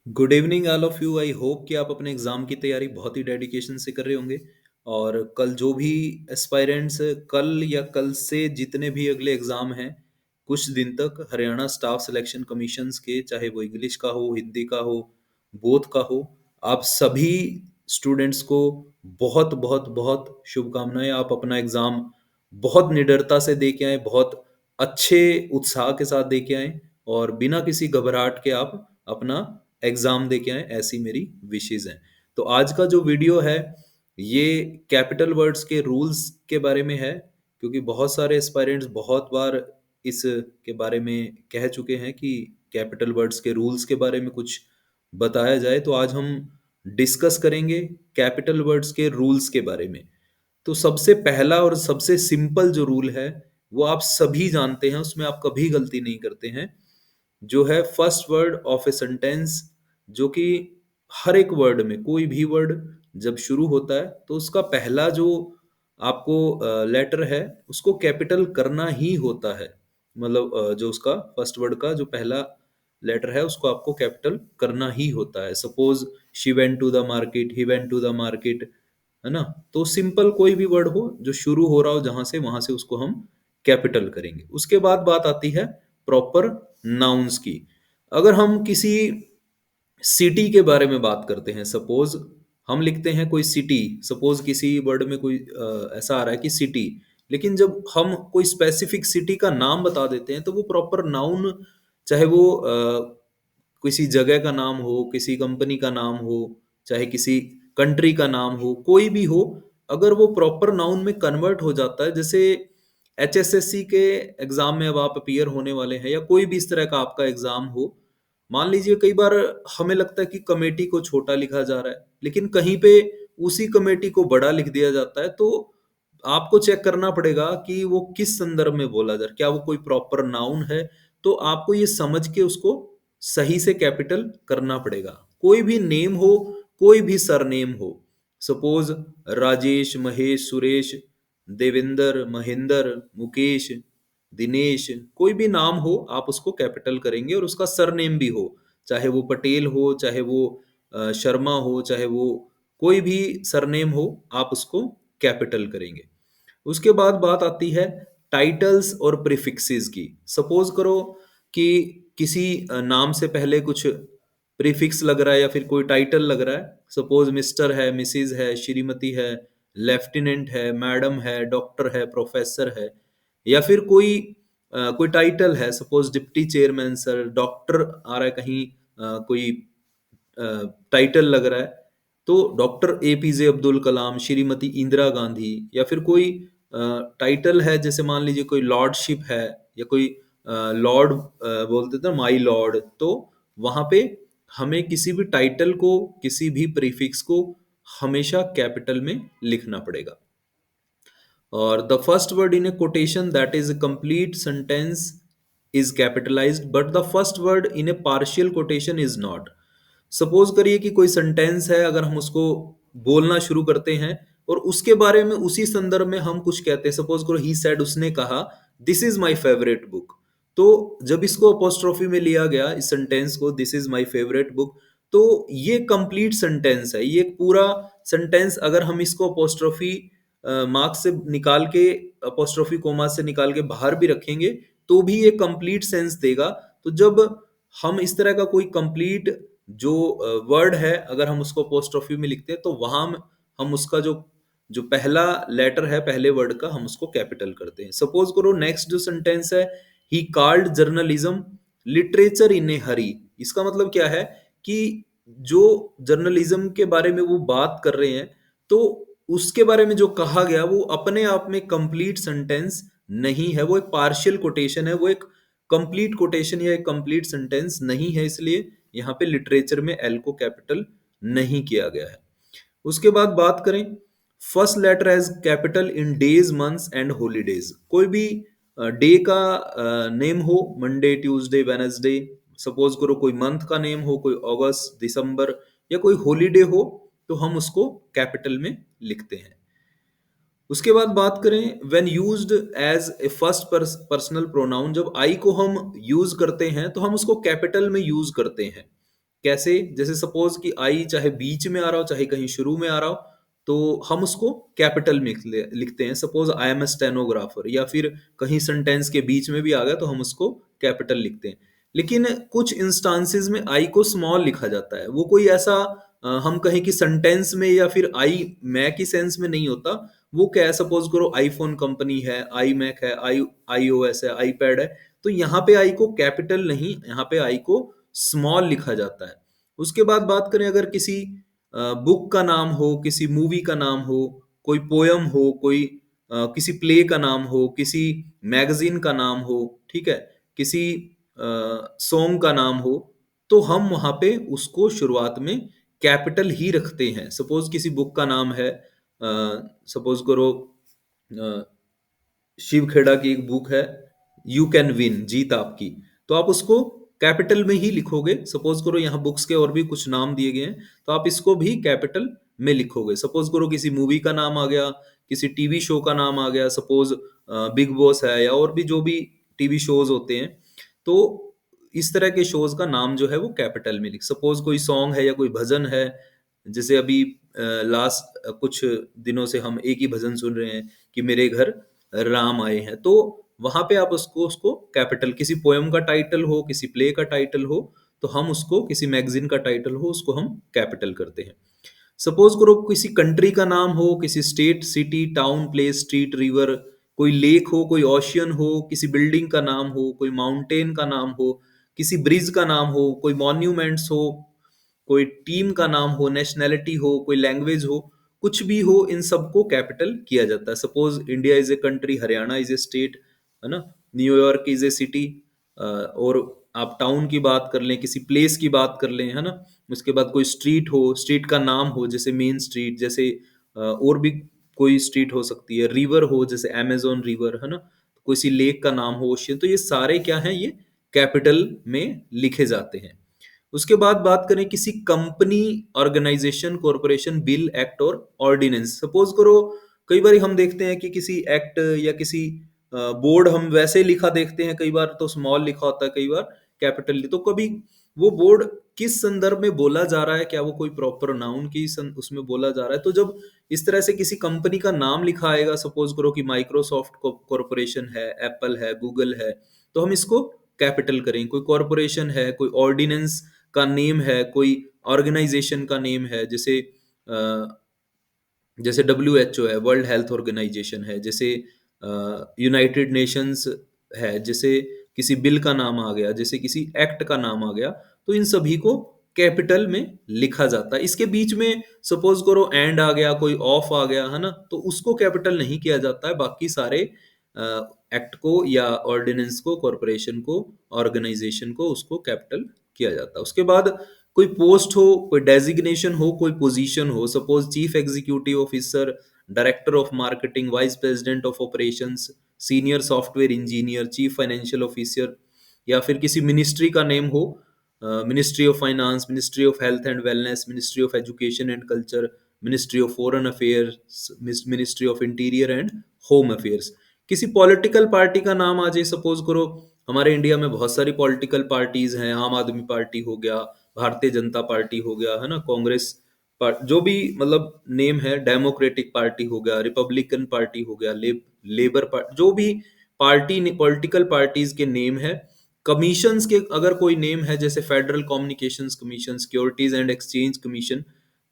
Good evening all of you. I hope कि आप अपने एग्ज़ाम की तैयारी बहुत ही डेडिकेशन से कर रहे होंगे। और कल जो भी एस्पायरेंट्स कल या कल से जितने भी अगले एग्ज़ाम हैं, कुछ दिन तक हरियाणा स्टाफ सिलेक्शन कमीशंस के, चाहे वो इंग्लिश का हो, हिंदी का हो, बोथ का हो, आप सभी स्टूडेंट्स को बहुत बहुत बहुत शुभकामनाएं। आप अपना एग्ज़ाम बहुत निडरता से दे के आए, बहुत अच्छे उत्साह के साथ दे के आए, और बिना किसी घबराहट के आप अपना एग्जाम दे के आए, ऐसी मेरी विशेज़ हैं। तो आज का जो वीडियो है ये कैपिटल वर्ड्स के रूल्स के बारे में है, क्योंकि बहुत सारे एस्पायरेंट्स बहुत बार इस के बारे में कह चुके हैं कि कैपिटल वर्ड्स के रूल्स के बारे में कुछ बताया जाए। तो आज हम डिस्कस करेंगे कैपिटल वर्ड्स के रूल्स के बारे में। तो सबसे पहला और सबसे सिंपल जो रूल है वो आप सभी जानते हैं, उसमें आप कभी गलती नहीं करते हैं, जो है first word of a sentence. जो कि हर एक वर्ड में कोई भी वर्ड जब शुरू होता है तो उसका पहला जो आपको लेटर है उसको कैपिटल करना ही होता है। मतलब जो उसका फर्स्ट वर्ड का जो पहला लेटर है उसको आपको कैपिटल करना ही होता है। Suppose she went to the market, he went to the market, है ना। तो सिंपल कोई भी वर्ड हो जो शुरू हो रहा हो जहां से, वहां से उसको हम कैपिटल करेंगे। उसके बाद बात आती है प्रॉपर नाउन्स की। अगर हम किसी सिटी के बारे में बात करते हैं, सपोज हम लिखते हैं कोई सिटी, सपोज किसी वर्ड में कोई ऐसा आ रहा है कि सिटी, लेकिन जब हम कोई स्पेसिफिक सिटी का नाम बता देते हैं तो वो प्रॉपर नाउन, चाहे वो किसी जगह का नाम हो, किसी कंपनी का नाम हो, चाहे किसी कंट्री का नाम हो, कोई भी हो, अगर वो प्रॉपर नाउन में कन्वर्ट हो जाता है, जैसे एचएसएससी के एग्जाम में अब आप अपीयर होने वाले हैं, या कोई भी इस तरह का आपका एग्जाम हो, मान लीजिए कई बार हमें लगता है कि कमेटी को छोटा लिखा जा रहा है, लेकिन कहीं पे उसी कमेटी को बड़ा लिख दिया जाता है। तो आपको चेक करना पड़ेगा कि वो किस संदर्भ में बोला जा रहा है, क्या वो कोई प्रॉपर नाउन है। तो आपको ये समझ के उसको सही से कैपिटल करना पड़ेगा। कोई भी नेम हो, कोई भी सरनेम हो, सपोज राजेश, महेश, सुरेश, देवेंद्र, महेंद्र, मुकेश, दिनेश, कोई भी नाम हो आप उसको कैपिटल करेंगे, और उसका सरनेम भी हो, चाहे वो पटेल हो, चाहे वो शर्मा हो, चाहे वो कोई भी सरनेम हो, आप उसको कैपिटल करेंगे। उसके बाद बात आती है टाइटल्स और प्रीफिक्सेस की। सपोज करो कि किसी नाम से पहले कुछ प्रीफिक्स लग रहा है या फिर कोई टाइटल लग रहा है, सपोज मिस्टर है, मिसिज है, श्रीमती है, लेफ्टिनेंट है, मैडम है, डॉक्टर है, प्रोफेसर है, या फिर कोई टाइटल है, suppose deputy chairman sir, doctor आ रहा है कहीं, कोई टाइटल लग रहा है, तो डॉक्टर एपीजे अब्दुल कलाम, श्रीमती इंदिरा गांधी, या फिर कोई टाइटल है, जैसे मान लीजिए कोई लॉर्डशिप है, या कोई लॉर्ड बोलते थे माई लॉर्ड, तो वहां पे हमें किसी भी टाइटल को, किसी भी प्रीफिक्स को हमेशा कैपिटल में लिखना पड़ेगा। और the first word in A quotation that is a complete sentence is capitalized but the first word in a partial quotation is not। Suppose करिए कि कोई सेंटेंस है, अगर हम उसको बोलना शुरू करते हैं और उसके बारे में उसी संदर्भ में हम कुछ कहते हैं, सपोज करो ही सेड, उसने कहा this is my favourite book. तो जब इसको अपोस्ट्रोफी में लिया गया, इस सेंटेंस को, this is my favourite book, तो ये कंप्लीट सेंटेंस है, ये एक पूरा सेंटेंस। अगर हम इसको अपोस्ट्रोफी मार्क्स से निकाल के, अपोस्ट्रोफी कोमा से निकाल के बाहर भी रखेंगे तो भी ये कंप्लीट सेंस देगा। तो जब हम इस तरह का कोई कंप्लीट जो वर्ड है, अगर हम उसको अपोस्ट्रोफी में लिखते हैं तो वहां हम उसका जो जो पहला लेटर है पहले वर्ड का, हम उसको कैपिटल करते हैं। सपोज करो नेक्स्ट जो सेंटेंस है, he called journalism literature in a hurry. इसका मतलब क्या है कि जो जर्नलिज्म के बारे में वो बात कर रहे हैं, तो उसके बारे में जो कहा गया वो अपने आप में कंप्लीट सेंटेंस नहीं है, वो एक पार्शियल कोटेशन है, वो एक कंप्लीट कोटेशन या एक कंप्लीट सेंटेंस नहीं है। इसलिए यहाँ पे लिटरेचर में एल को कैपिटल नहीं किया गया है। उसके बाद बात करें first letter as capital in days, months and holidays. कोई भी डे का नेम हो, मंडे, ट्यूसडे, वेनसडे, सपोज करो कोई मंथ का नेम हो, कोई अगस्त, दिसंबर, या कोई हॉलीडे हो, तो हम उसको कैपिटल में लिखते हैं। उसके बाद बात करें when used as a first personal pronoun, जब आई को हम यूज करते हैं तो हम उसको कैपिटल में यूज करते हैं। कैसे? जैसे सपोज कि आई चाहे बीच में आ रहा हो चाहे कहीं शुरू में आ रहा हो, तो हम उसको कैपिटल में लिखते हैं। Suppose I am a stenographer, या फिर कहीं सेंटेंस के बीच में भी आ गया तो हम उसको कैपिटल लिखते हैं। लेकिन कुछ इंस्टांसेस में आई को स्मॉल लिखा जाता है। वो कोई ऐसा हम कहें कि सेंटेंस में या फिर आई मैं की सेंस में नहीं होता। वो क्या है, सपोज करो आईफोन कंपनी है, आई मैक है, iOS है, आईपैड है, तो यहाँ पे आई को कैपिटल नहीं, यहाँ पे आई को स्मॉल लिखा जाता है। उसके बाद बात करें, अगर किसी बुक का नाम हो, किसी मूवी का नाम हो, कोई पोयम हो, कोई किसी प्ले का नाम हो, किसी मैगजीन का नाम हो, ठीक है, किसी सॉन्ग का नाम हो, तो हम वहां पे उसको शुरुआत में कैपिटल ही रखते हैं। सपोज किसी बुक का नाम है, सपोज करो शिव खेड़ा की एक बुक है, यू कैन विन, जीत आपकी, तो आप उसको कैपिटल में ही लिखोगे। सपोज करो यहाँ बुक्स के और भी कुछ नाम दिए गए हैं, तो आप इसको भी कैपिटल में लिखोगे। सपोज करो किसी मूवी का नाम आ गया, किसी टीवी शो का नाम आ गया, सपोज बिग बॉस है, या और भी जो भी टीवी शोज होते हैं, तो इस तरह के शोज का नाम जो है वो कैपिटल में लिख। सपोज कोई सॉन्ग है या कोई भजन है, जैसे अभी लास्ट कुछ दिनों से हम एक ही भजन सुन रहे हैं कि मेरे घर राम आए हैं, तो वहां पे आप उसको उसको कैपिटल, किसी पोयम का टाइटल हो, किसी प्ले का टाइटल हो, तो हम उसको, किसी मैगजीन का टाइटल हो, उसको हम कैपिटल करते हैं। सपोज करो किसी कंट्री का नाम हो, किसी state, city, town, place, street, river, कोई लेक हो, कोई ओशियन हो, किसी बिल्डिंग का नाम हो, कोई माउंटेन का नाम हो, किसी ब्रिज का नाम हो, कोई मॉन्यूमेंट्स हो, कोई टीम का नाम हो, नेशनैलिटी हो, कोई लैंग्वेज हो, कुछ भी हो, इन सबको कैपिटल किया जाता है। Suppose India is a country, Haryana is a state, है ना, न्यूयॉर्क इज ए सिटी, और आप टाउन की बात कर लें, किसी प्लेस की बात कर लें, है ना, उसके बाद कोई स्ट्रीट हो, स्ट्रीट का नाम हो, जैसे मेन स्ट्रीट, जैसे और भी कोई स्ट्रीट हो सकती है, रिवर हो जैसे अमेजोन रिवर, है ना, किसी लेक का नाम हो, ओशियन, तो ये सारे क्या हैं, ये कैपिटल में लिखे जाते हैं। उसके बाद बात करें किसी company, organisation, corporation, bill, act और ऑर्डिनेंस। सपोज करो कई बार हम देखते हैं कि किसी एक्ट या किसी बोर्ड, हम वैसे लिखा देखते हैं, कई बार तो स्मॉल लिखा होता है, कई बार कैपिटल। तो कभी वो बोर्ड किस संदर्भ में बोला जा रहा है, क्या वो कोई प्रॉपर नाउन की उसमें बोला जा रहा है, तो जब इस तरह से किसी कंपनी का नाम लिखा आएगा, सपोज करो कि माइक्रोसॉफ्ट कॉरपोरेशन है, एप्पल है, गूगल है, तो हम इसको कैपिटल करें। कोई कॉरपोरेशन है, कोई ऑर्डिनेंस का नेम है, कोई ऑर्गेनाइजेशन का नेम है, जैसे जैसे WHO है, वर्ल्ड हेल्थ ऑर्गेनाइजेशन है, जैसे यूनाइटेड नेशंस है, जैसे किसी बिल का नाम आ गया, जैसे किसी एक्ट का नाम आ गया, तो इन सभी को कैपिटल में लिखा जाता है। इसके बीच में सपोज करो एंड आ गया, कोई ऑफ आ गया, है ना, तो उसको कैपिटल नहीं किया जाता है। बाकी सारे एक्ट को या ऑर्डिनेंस को, कॉरपोरेशन को, ऑर्गेनाइजेशन को, उसको कैपिटल किया जाता है। उसके बाद कोई पोस्ट हो, कोई डेजिग्नेशन हो, कोई पोजीशन हो, suppose chief executive officer, director of marketing, vice president of operations, senior software engineer, chief financial officer, या फिर किसी मिनिस्ट्री का नेम हो, ministry of finance, ministry of health and wellness, ministry of education and culture, ministry of foreign affairs, ministry of interior and home affairs. किसी political party का नाम आ जाए, suppose करो हमारे इंडिया में बहुत सारी पॉलिटिकल पार्टीज हैं, आम आदमी पार्टी हो गया, भारतीय जनता पार्टी हो गया, है ना, कांग्रेस जो भी मतलब नेम है, डेमोक्रेटिक पार्टी हो गया, रिपब्लिकन पार्टी हो गया, लेबर पार्टी, जो भी पार्टी, पॉलिटिकल पार्टीज के नेम है। कमीशंस के अगर कोई नेम है, जैसे federal communications commission, securities and exchange commission,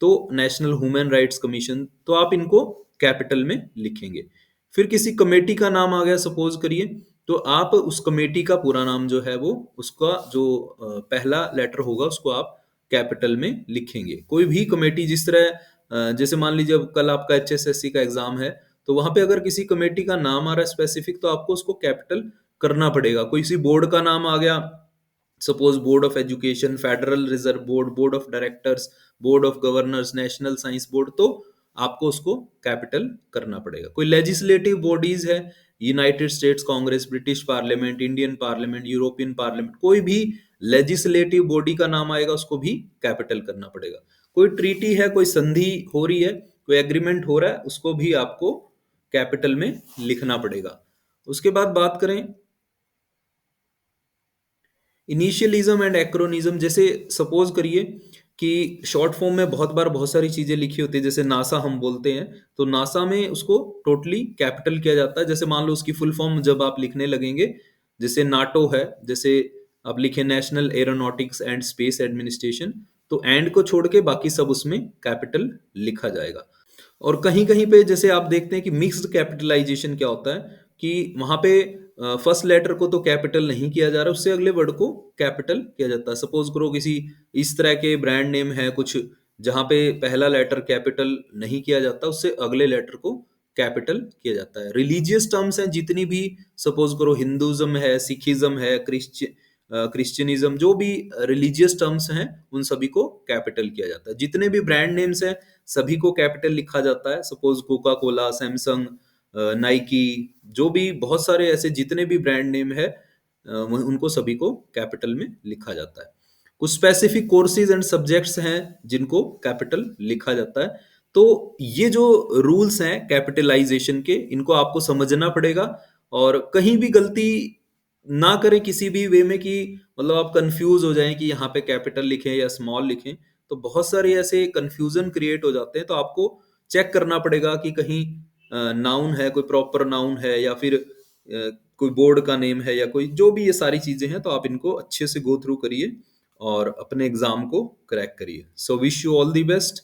तो नेशनल ह्यूमन राइट्स कमीशन, तो आप इनको कैपिटल में लिखेंगे। फिर किसी कमेटी का नाम आ गया, सपोज करिए, तो आप उस कमेटी का पूरा नाम जो है वो, उसका जो पहला लेटर होगा उसको आप कैपिटल में लिखेंगे। कोई भी कमेटी, जिस तरह जैसे मान लीजिए अब कल आपका HSSC का एग्जाम है, तो वहां पे अगर किसी कमेटी का नाम आ रहा है स्पेसिफिक, तो आपको उसको कैपिटल करना पड़ेगा। कोई किसी बोर्ड का नाम आ गया, suppose board of education, federal reserve board, board of directors, board of governors, national science board, तो आपको उसको कैपिटल करना पड़ेगा। कोई लेजिस्लेटिव बॉडीज है, United states Congress, British parliament, Indian parliament, European parliament, कोई भी लेजिस्लेटिव बॉडी का नाम आएगा उसको भी कैपिटल करना पड़ेगा। कोई ट्रीटी है, कोई संधि हो रही है, कोई एग्रीमेंट हो रहा है, उसको भी आपको कैपिटल में लिखना पड़ेगा। उसके बाद बात करें इनिशियलिज्म एंड एक्रोनिज्म, जैसे सपोज करिए कि शॉर्ट फॉर्म में बहुत बार बहुत सारी चीजें लिखी होती है, जैसे नासा हम बोलते हैं, तो नासा में उसको टोटली कैपिटल किया जाता है। जैसे मान लो उसकी फुल फॉर्म जब आप लिखने लगेंगे, जैसे नाटो है, जैसे आप लिखे national aeronautics and space administration, तो एंड को छोड़ के बाकी सब उसमें कैपिटल लिखा जाएगा। और कहीं कहीं पे जैसे आप देखते हैं कि मिक्स्ड कैपिटलाइजेशन क्या होता है, कि वहां पे फर्स्ट लेटर को तो कैपिटल नहीं किया जा रहा, उससे अगले वर्ड को कैपिटल किया जाता है। सपोज करो किसी इस तरह के ब्रांड नेम है कुछ, जहां पे पहला लेटर कैपिटल नहीं किया जाता, उससे अगले लेटर को कैपिटल किया जाता है। रिलीजियस टर्म्स हैं जितनी भी, सपोज करो हिंदुज्म है, सिखिज्म है, क्रिश्चियनिज्म, जो भी रिलीजियस टर्म्स हैं उन सभी को कैपिटल किया जाता है। जितने भी ब्रांड नेम्स हैं सभी को कैपिटल लिखा जाता है। Suppose Coca Cola, Samsung, Nike, जो भी बहुत सारे ऐसे जितने भी ब्रांड नेम है उनको सभी को कैपिटल में लिखा जाता है। कुछ स्पेसिफिक कोर्सेज एंड सब्जेक्ट्स हैं जिनको कैपिटल लिखा जाता है। तो ये जो रूल्स हैं कैपिटलाइजेशन के, इनको आपको समझना पड़ेगा, और कहीं भी गलती ना करें किसी भी वे में, कि मतलब आप कंफ्यूज हो जाएं कि यहाँ पे कैपिटल लिखें या स्मॉल लिखें। तो बहुत सारे ऐसे कंफ्यूजन क्रिएट हो जाते हैं, तो आपको चेक करना पड़ेगा कि कहीं नाउन है, कोई प्रॉपर नाउन है, या फिर कोई बोर्ड का नेम है, या कोई जो भी ये सारी चीजें हैं, तो आप इनको अच्छे से गो थ्रू करिए और अपने एग्जाम को क्रैक करिए। So wish you all the best.